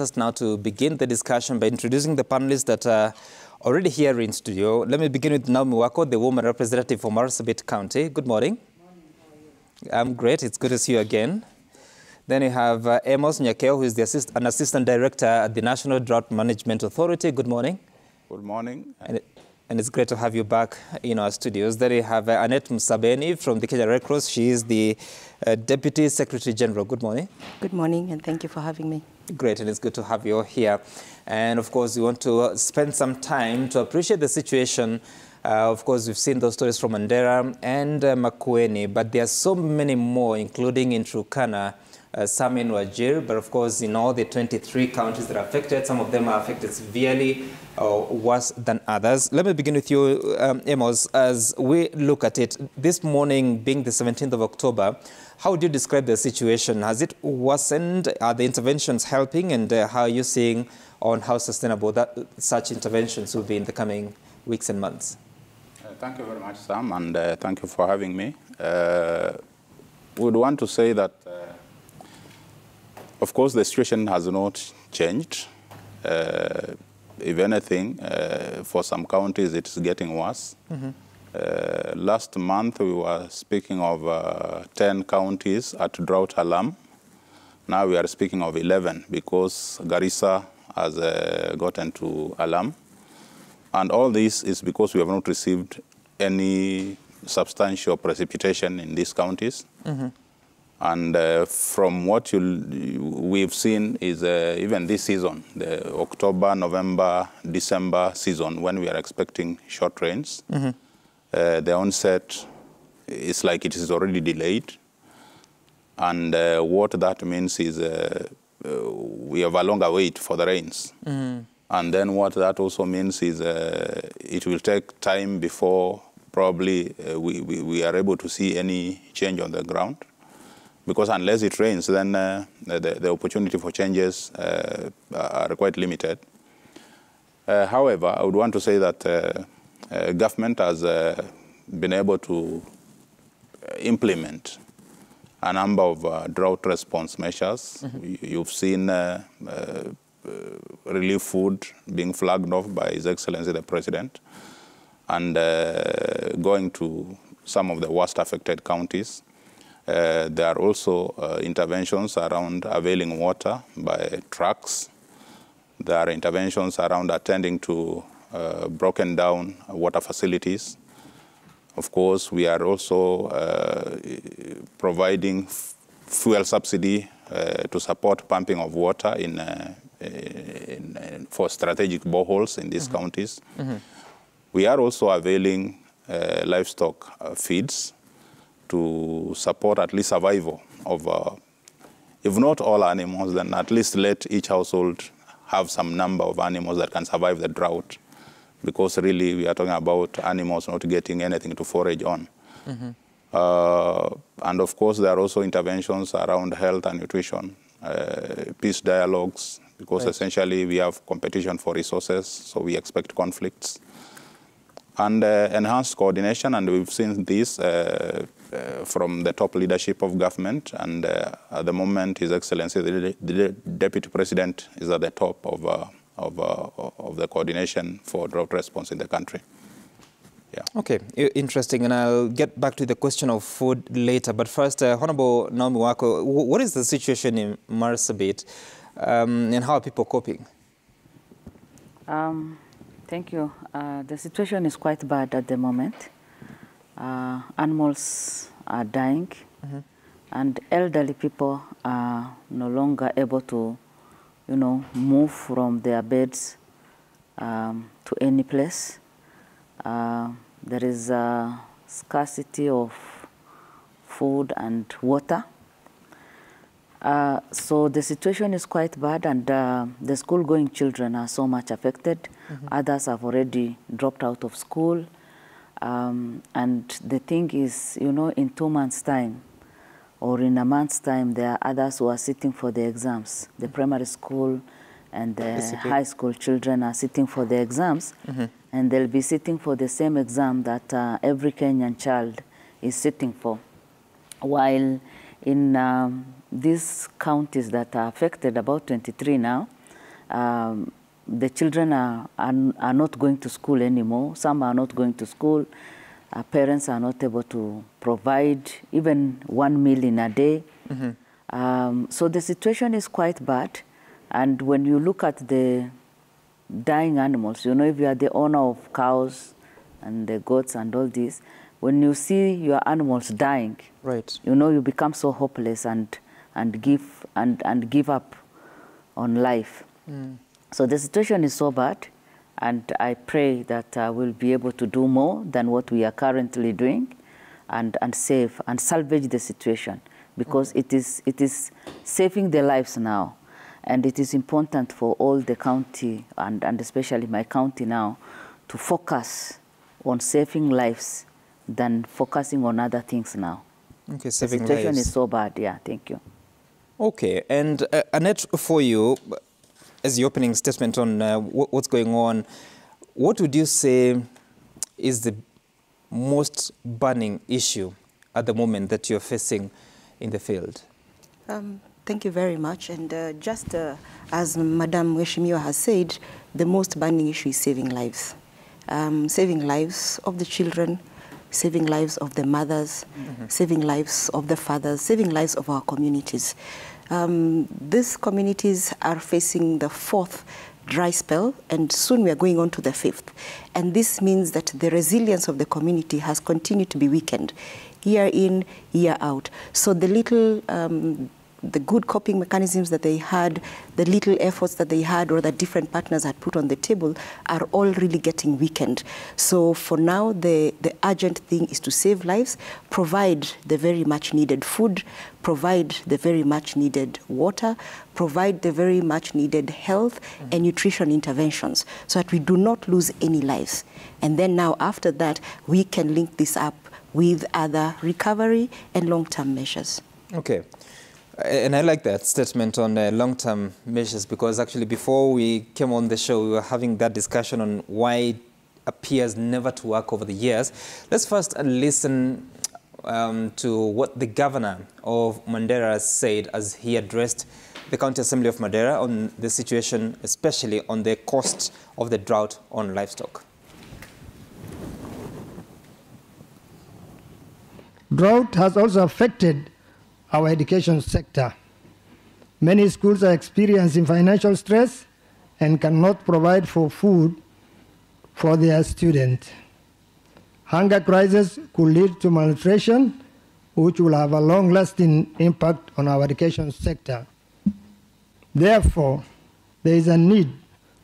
Us now to begin the discussion by introducing the panelists that are already here in studio. Let me begin with Naomi Wako, the woman representative for Marsabit County. Good morning. Morning. How are you? I'm great. It's good to see you again. Then you have Amos Nyakeo, who is an assistant director at the National Drought Management Authority. Good morning. Good morning. And it's great to have you back in our studios. Then you have Annette Msabeni from the Kenya Red Cross. She is the Deputy Secretary General. Good morning. Good morning, and thank you for having me. Great, and it's good to have you here. And of course, we want to spend some time to appreciate the situation. Of course, we've seen those stories from Mandera and Makueni, but there are so many more, including in Turkana, some in Wajir, but of course, in all the 23 counties that are affected, some of them are affected severely or worse than others. Let me begin with you, Amos. As we look at it, this morning being the 17th of October, how would you describe the situation? Has it worsened? Are the interventions helping? And how are you seeing on how sustainable such interventions will be in the coming weeks and months? Thank you very much, Sam, and thank you for having me. We would want to say that of course, the situation has not changed. If anything, for some counties, it's getting worse. Mm-hmm. Last month, we were speaking of 10 counties at drought alarm. Now we are speaking of 11 because Garissa has gotten to alarm. And all this is because we have not received any substantial precipitation in these counties. Mm-hmm. And from what we've seen is even this season, the October, November, December season, when we are expecting short rains, mm-hmm. The onset is like it is already delayed. And what that means is we have a longer wait for the rains. Mm-hmm. And then what that also means is it will take time before probably we are able to see any change on the ground. Because unless it rains, then the opportunity for changes are quite limited. However, I would want to say that government has been able to implement a number of drought response measures. Mm-hmm. You've seen relief food being flagged off by His Excellency the President and going to some of the worst affected counties. There are also interventions around availing water by trucks. There are interventions around attending to broken down water facilities. Of course, we are also providing fuel subsidy to support pumping of water for strategic boreholes in these mm-hmm. counties. Mm-hmm. We are also availing livestock feeds to support at least survival of, if not all animals, then at least let each household have some number of animals that can survive the drought. Because really we are talking about animals not getting anything to forage on. Mm-hmm. And of course there are also interventions around health and nutrition, peace dialogues, because right. essentially we have competition for resources, so we expect conflicts. And enhanced coordination, and we've seen this from the top leadership of government, and at the moment, His Excellency, the Deputy President, is at the top of the coordination for drought response in the country. Yeah. Okay, interesting, and I'll get back to the question of food later. But first, Honorable Naomi Wako, what is the situation in Marsabit, and how are people coping? Thank you. The situation is quite bad at the moment. Animals are dying, mm-hmm. and elderly people are no longer able to, move from their beds to any place. There is a scarcity of food and water. So the situation is quite bad, and the school-going children are so much affected. Mm-hmm. Others have already dropped out of school. And the thing is, in 2 months' time or in a month's time, there are others who are sitting for the exams. The primary school and the high school children are sitting for the exams, mm-hmm. and they'll be sitting for the same exam that every Kenyan child is sitting for. While in these counties that are affected, about 23 now, The children are not going to school anymore. Some are not going to school. Parents are not able to provide even 1 meal in a day. So the situation is quite bad. And when you look at the dying animals, you know, if you are the owner of cows and the goats and all this, when you see your animals dying, right, you know, you become so hopeless and give up on life. So the situation is so bad, and I pray that we'll be able to do more than what we are currently doing, and save and salvage the situation, because it is saving their lives now. And it is important for all the county, and especially my county now, to focus on saving lives than focusing on other things now. Okay, saving lives. The situation is so bad, yeah, thank you. Okay, and Annette, for you, as the opening statement on what's going on, what would you say is the most burning issue at the moment that you're facing in the field? Thank you very much. And just as Madam Weshimiwa has said, the most burning issue is saving lives. Saving lives of the children, saving lives of the mothers, saving lives of the fathers, saving lives of our communities. These communities are facing the 4th dry spell, and soon we are going on to the 5th. And this means that the resilience of the community has continued to be weakened, year in, year out. So the little the good coping mechanisms that they had, the little efforts that they had, or that different partners had put on the table, are all really getting weakened. So for now, the urgent thing is to save lives, provide the very much needed food, provide the very much needed water, provide the very much needed health and nutrition interventions, so that we do not lose any lives. And then now, after that, we can link this up with other recovery and long-term measures. Okay. And I like that statement on long-term measures, because actually before we came on the show, we were having that discussion on why it appears never to work over the years. Let's first listen to what the governor of Mandera said as he addressed the County Assembly of Mandera on the situation, especially on the cost of the drought on livestock. Drought has also affected our education sector. Many schools are experiencing financial stress and cannot provide for food for their students. Hunger crisis could lead to malnutrition, which will have a long-lasting impact on our education sector. Therefore, there is a need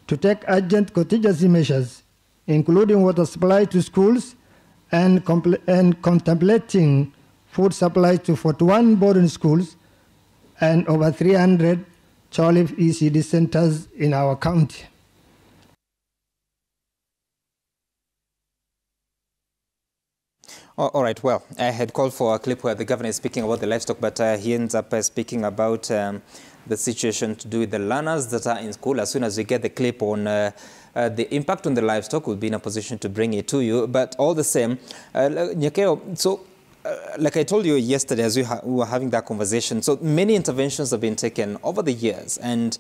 to take urgent contingency measures, including water supply to schools and contemplating food supply to 41 boarding schools and over 300 Cholive ECD centers in our county. All right, well, I had called for a clip where the governor is speaking about the livestock, but he ends up speaking about the situation to do with the learners that are in school. As soon as we get the clip on the impact on the livestock, we'll be in a position to bring it to you. But all the same, Nyakeo, so like I told you yesterday as we were having that conversation, so many interventions have been taken over the years, and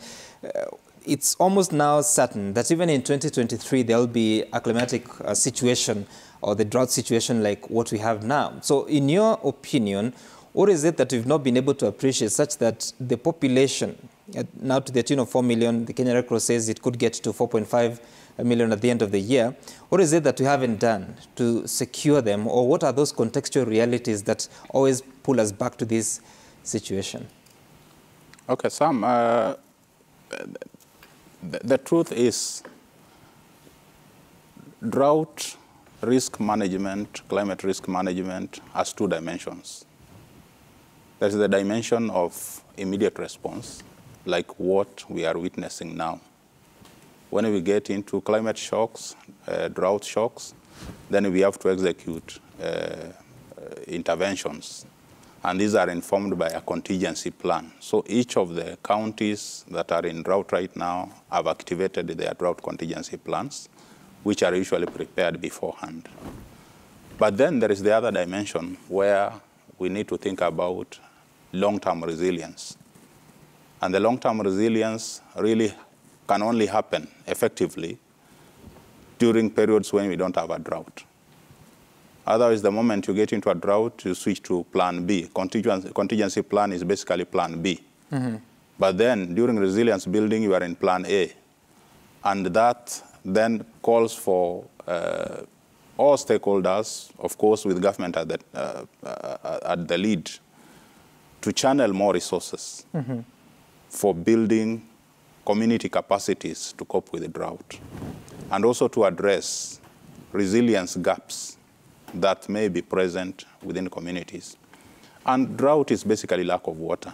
it's almost now certain that even in 2023 there will be a climatic situation or the drought situation like what we have now. So in your opinion, what is it that we've not been able to appreciate such that the population, now to the tune of 4 million, the Kenya Red Cross says it could get to 4.5 million at the end of the year. What is it that we haven't done to secure them, or what are those contextual realities that always pull us back to this situation? Okay, Sam, the truth is drought risk management, climate risk management has 2 dimensions. There's the dimension of immediate response, like what we are witnessing now. When we get into climate shocks, drought shocks, then we have to execute interventions. And these are informed by a contingency plan. So each of the counties that are in drought right now have activated their drought contingency plans, which are usually prepared beforehand. But then there is the other dimension where we need to think about long-term resilience. And the long-term resilience really can only happen effectively during periods when we don't have a drought. Otherwise, the moment you get into a drought, you switch to plan B. Contingency plan is basically plan B. But then during resilience building, you are in plan A. And that then calls for all stakeholders, of course, with government at the lead, to channel more resources for building community capacities to cope with the drought, and also to address resilience gaps that may be present within communities. And drought is basically lack of water,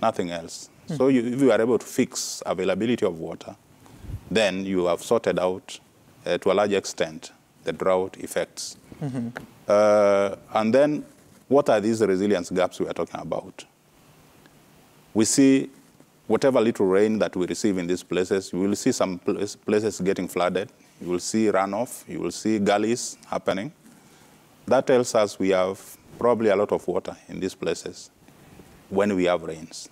nothing else. So if you are able to fix availability of water, then you have sorted out, to a large extent, the drought effects. And then, what are these resilience gaps we are talking about? We see whatever little rain that we receive in these places, you will see some places getting flooded. You will see runoff. You will see gullies happening. That tells us we have probably a lot of water in these places when we have rains.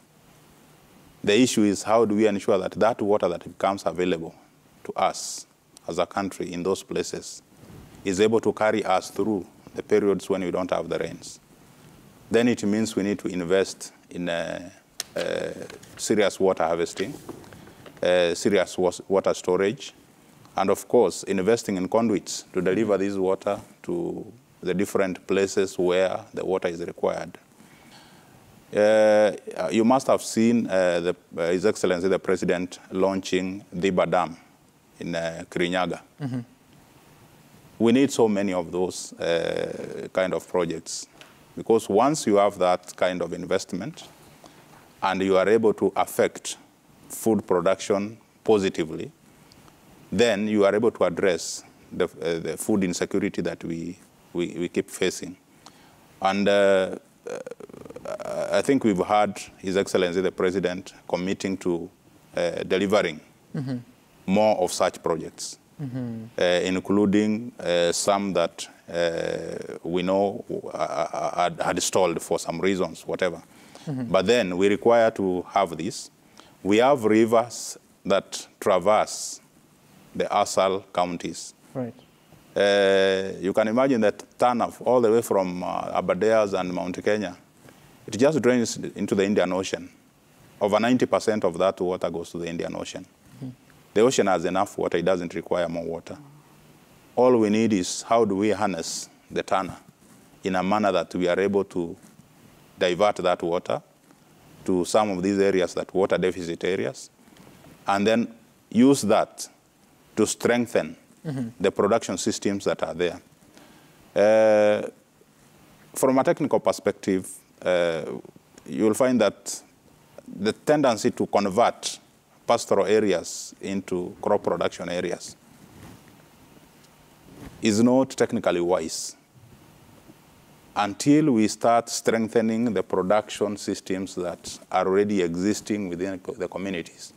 The issue is, how do we ensure that that water that becomes available to us as a country in those places is able to carry us through the periods when we don't have the rains? Then it means we need to invest in serious water harvesting, serious water storage, and of course, investing in conduits to deliver this water to the different places where the water is required. You must have seen His Excellency the President launching the Dam in Kirinyaga. We need so many of those kind of projects, because once you have that kind of investment and you are able to affect food production positively, then you are able to address the food insecurity that we keep facing. And I think we've had His Excellency the President committing to delivering more of such projects, including some that we know had stalled for some reasons, whatever. But then we require to have this. We have rivers that traverse the ASAL counties. Right. You can imagine that Tanaf, all the way from Aberdares and Mount Kenya, it just drains into the Indian Ocean. Over 90% of that water goes to the Indian Ocean. The ocean has enough water, it doesn't require more water. All we need is, how do we harness the Tana in a manner that we are able to divert that water to some of these areas, that water deficit areas, and then use that to strengthen the production systems that are there. From a technical perspective, you'll find that the tendency to convert pastoral areas into crop production areas is not technically wise until we start strengthening the production systems that are already existing within the communities.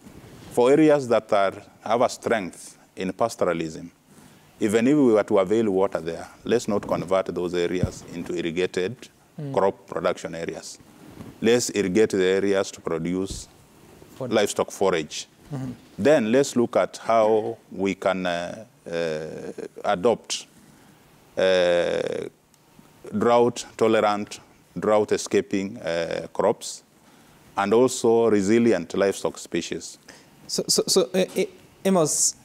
For areas that have a strength in pastoralism, even if we were to avail water there, let's not convert those areas into irrigated crop production areas. Let's irrigate the areas to produce livestock forage. Then let's look at how we can adopt drought-tolerant, drought-escaping crops, and also resilient livestock species. So Amos,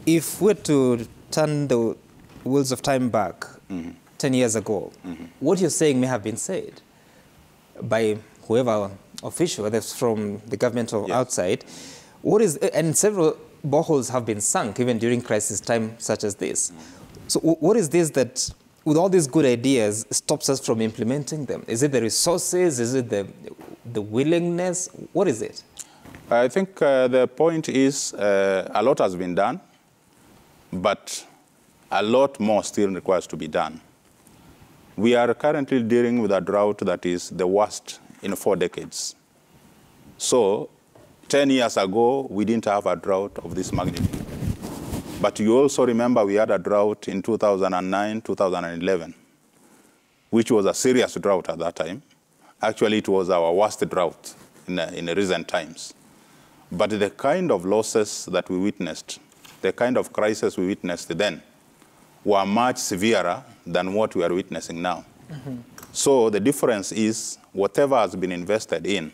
if we're to turn the wheels of time back 10 years ago, what you're saying may have been said by whoever official, whether it's from the government or outside. What is, and several boreholes have been sunk even during crisis time such as this. So what is this that, with all these good ideas, stops us from implementing them? Is it the resources? Is it the willingness? What is it? I think the point is a lot has been done, but a lot more still requires to be done. We are currently dealing with a drought that is the worst in 4 decades. So 10 years ago, we didn't have a drought of this magnitude. But you also remember we had a drought in 2009, 2011, which was a serious drought at that time. Actually, it was our worst drought in recent times. But the kind of losses that we witnessed, the kind of crisis we witnessed then, were much severer than what we are witnessing now. So the difference is whatever has been invested in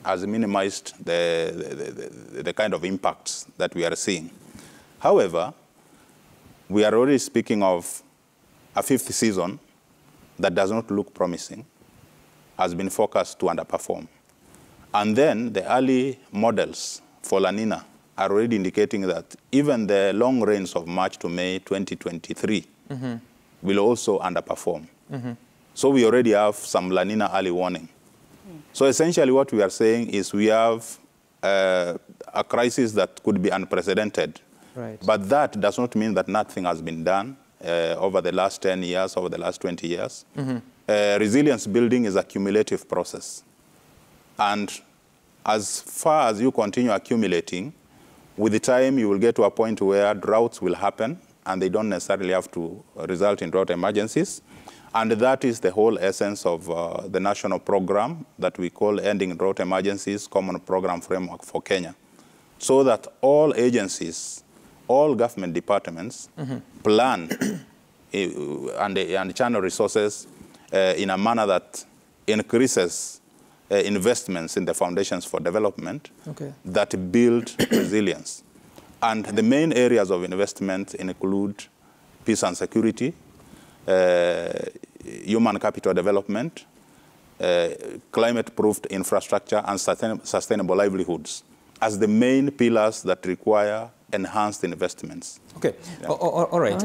has minimized the kind of impacts that we are seeing. However, we are already speaking of a fifth season that does not look promising, has been forecast to underperform. And then the early models for La Nina are already indicating that even the long rains of March to May 2023 will also underperform. So we already have some La Nina early warning. So essentially what we are saying is we have a crisis that could be unprecedented. Right. But that does not mean that nothing has been done over the last 10 years, over the last 20 years. Resilience building is a cumulative process. And as far as you continue accumulating, with the time you will get to a point where droughts will happen, and they don't necessarily have to result in drought emergencies. And that is the whole essence of the national program that we call Ending Drought Emergencies, Common Program Framework for Kenya. So that all agencies, all government departments plan and channel resources in a manner that increases investments in the foundations for development that build resilience. And the main areas of investment include peace and security, human capital development, climate-proofed infrastructure, and sustainable livelihoods as the main pillars that require enhanced investments. Okay, yeah. All right.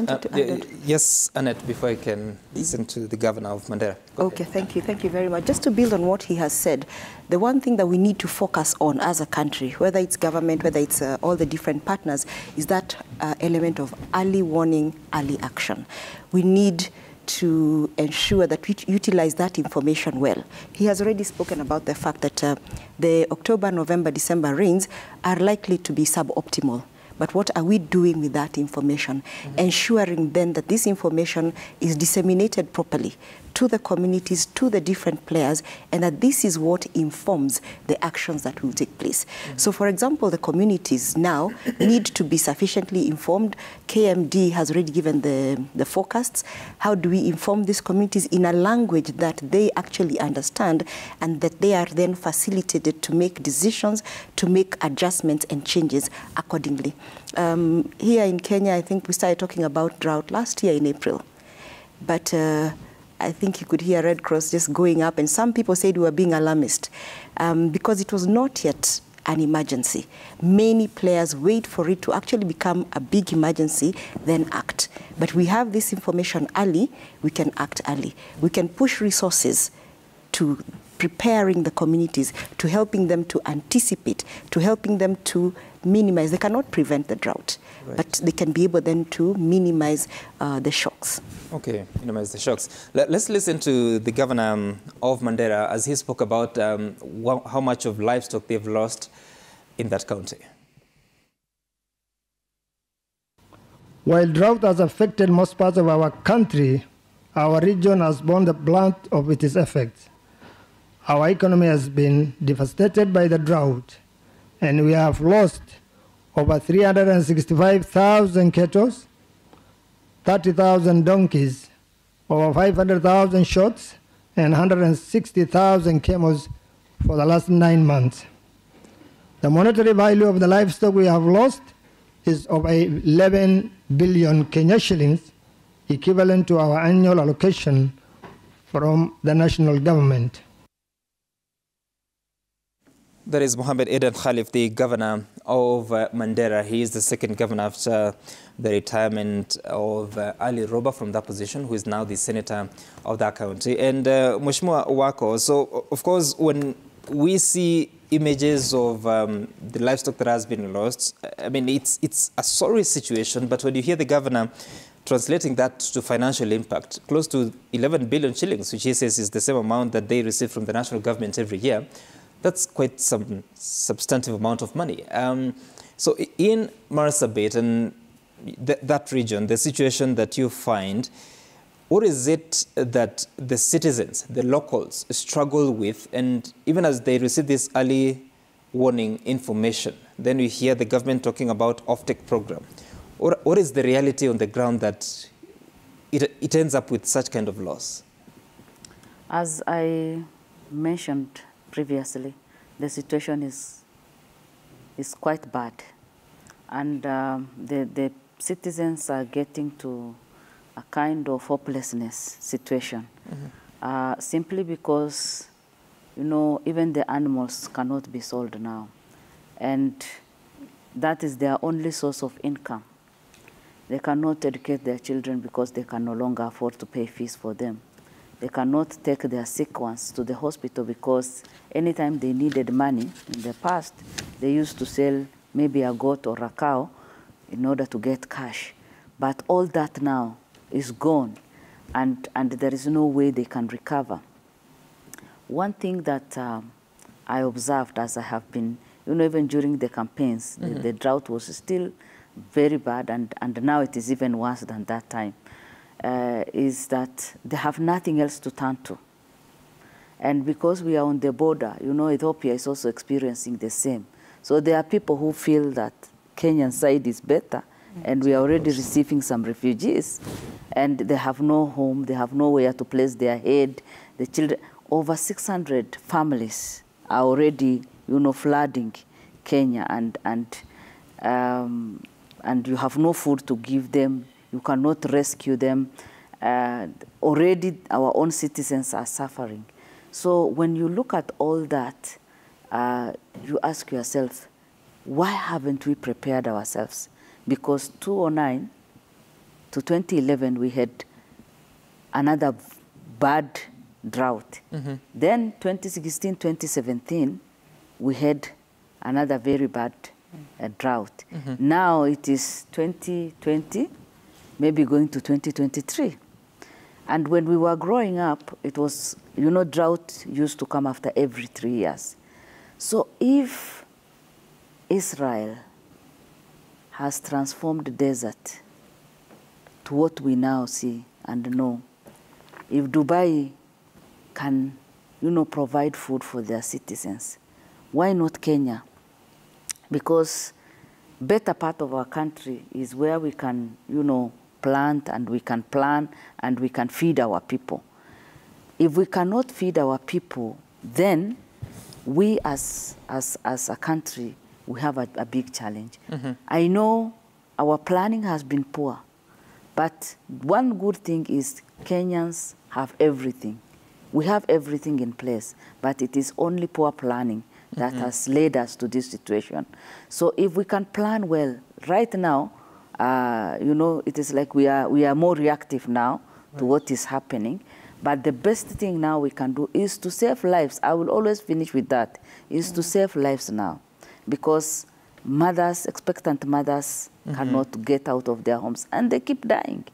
Yes, Annette, before I can listen to the governor of Mandera. Okay, thank you very much. Just to build on what he has said, the one thing that we need to focus on as a country, whether it's government, whether it's all the different partners, is that element of early warning, early action. We need to ensure that we utilize that information well. He has already spoken about the fact that the October, November, December rains are likely to be suboptimal. But what are we doing with that information? Ensuring then that this information is disseminated properly to the communities, to the different players, and that this is what informs the actions that will take place. So, for example, the communities now need to be sufficiently informed. KMD has already given the forecasts. How do we inform these communities in a language that they actually understand and that they are then facilitated to make decisions, to make adjustments and changes accordingly? Here in Kenya, I think we started talking about drought last year in April. But I think you could hear Red Cross just going up, and some people said we were being alarmist because it was not yet an emergency. Many players wait for it to actually become a big emergency, then act. But we have this information early, we can act early. We can push resources to preparing the communities, to helping them to anticipate, to helping them to minimize. They cannot prevent the drought, but they can be able then to minimize the shocks. Okay, minimize the shocks. Let's listen to the governor of Mandera as he spoke about how much of livestock they've lost in that county. While drought has affected most parts of our country, our region has borne the brunt of its effects. Our economy has been devastated by the drought, and we have lost over 365,000 cattle, 30,000 donkeys, over 500,000 shots, and 160,000 camels for the last 9 months. The monetary value of the livestock we have lost is over 11 billion Kenya shillings, equivalent to our annual allocation from the national government. That is Mohammed Aden Khalif, the governor of Mandera. He is the second governor after the retirement of Ali Roba from that position, who is now the senator of that county. And Mheshimiwa Wako, so of course, when we see images of the livestock that has been lost, I mean, it's a sorry situation, but when you hear the governor translating that to financial impact, close to 11 billion shillings, which he says is the same amount that they receive from the national government every year, that's quite some substantive amount of money. So in Marsabit and that region, the situation that you find, what is it that the citizens, the locals, struggle with? And even as they receive this early warning information, then we hear the government talking about off-take program. What is the reality on the ground that it ends up with such kind of loss? As I mentioned previously, the situation is quite bad, and the citizens are getting to a kind of hopelessness situation, simply because, you know, even the animals cannot be sold now, and that is their only source of income. They cannot educate their children because they can no longer afford to pay fees for them. They cannot take their sick ones to the hospital because anytime they needed money in the past, they used to sell maybe a goat or a cow in order to get cash. But all that now is gone, and there is no way they can recover. One thing that I observed as I have been, you know, even during the campaigns, the drought was still very bad, and now it is even worse than that time, is that they have nothing else to turn to. And because we are on the border, you know, Ethiopia is also experiencing the same. So there are people who feel that Kenyan side is better, and we are already receiving some refugees, and they have no home, they have nowhere to place their head. The children, over 600 families are already, you know, flooding Kenya, and you have no food to give them. You cannot rescue them. Already our own citizens are suffering. So when you look at all that, you ask yourself, why haven't we prepared ourselves? Because 2009 to 2011, we had another bad drought. Then 2016, 2017, we had another very bad drought. Now it is 2020, maybe going to 2023. And when we were growing up, it was, you know, drought used to come after every 3 years. So if Israel has transformed the desert to what we now see and know, if Dubai can, you know, provide food for their citizens, why not Kenya? Because better part of our country is where we can, you know, plant, and we can plan, and we can feed our people. If we cannot feed our people, then we as a country, we have a big challenge. I know our planning has been poor, but one good thing is Kenyans have everything. We have everything in place, but it is only poor planning that has led us to this situation. So if we can plan well, right now, you know, it is like we are more reactive now to what is happening. But the best thing now we can do is to save lives. I will always finish with that, is to save lives now. Because mothers, expectant mothers, cannot get out of their homes, and they keep dying.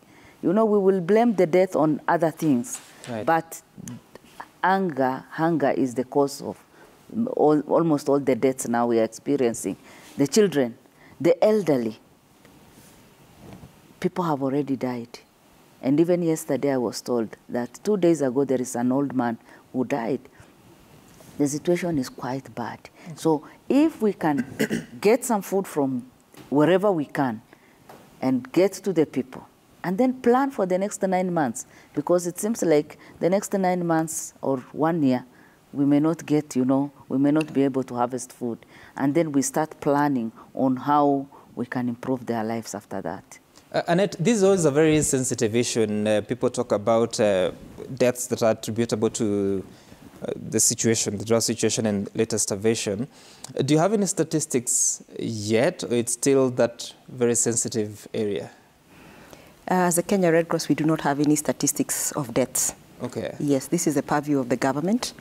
You know, we will blame the death on other things, but hunger is the cause of almost all the deaths now we are experiencing. The children, the elderly, people have already died. And even yesterday I was told that 2 days ago there is an old man who died. The situation is quite bad. So if we can get some food from wherever we can and get to the people, and then plan for the next 9 months, because it seems like the next 9 months or 1 year, we may not get, you know, we may not be able to harvest food. And then we start planning on how we can improve their lives after that. Annette, this is always a very sensitive issue, and people talk about deaths that are attributable to the situation, the drought situation and later starvation. Do you have any statistics yet, or it's still that very sensitive area? As a Kenya Red Cross, we do not have any statistics of deaths. Okay. Yes, this is the purview of the government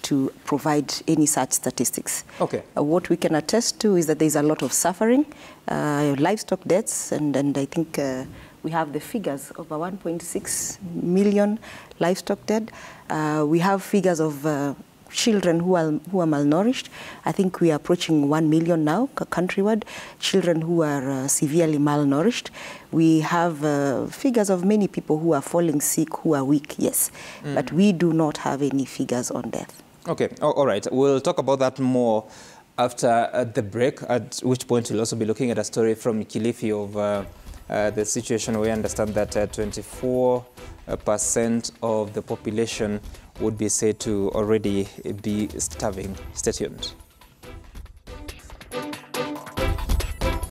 to provide any such statistics. Okay. What we can attest to is that there is a lot of suffering, livestock deaths, and I think we have the figures of 1.6 million livestock dead. We have figures of children who are malnourished. I think we are approaching 1 million now, countrywide, children who are severely malnourished. We have figures of many people who are falling sick, who are weak, yes. But we do not have any figures on death. Okay, all right. We'll talk about that more after the break, at which point we'll also be looking at a story from Kilifi of the situation where we understand that 24% of the population would be said to already be starving. Stay tuned.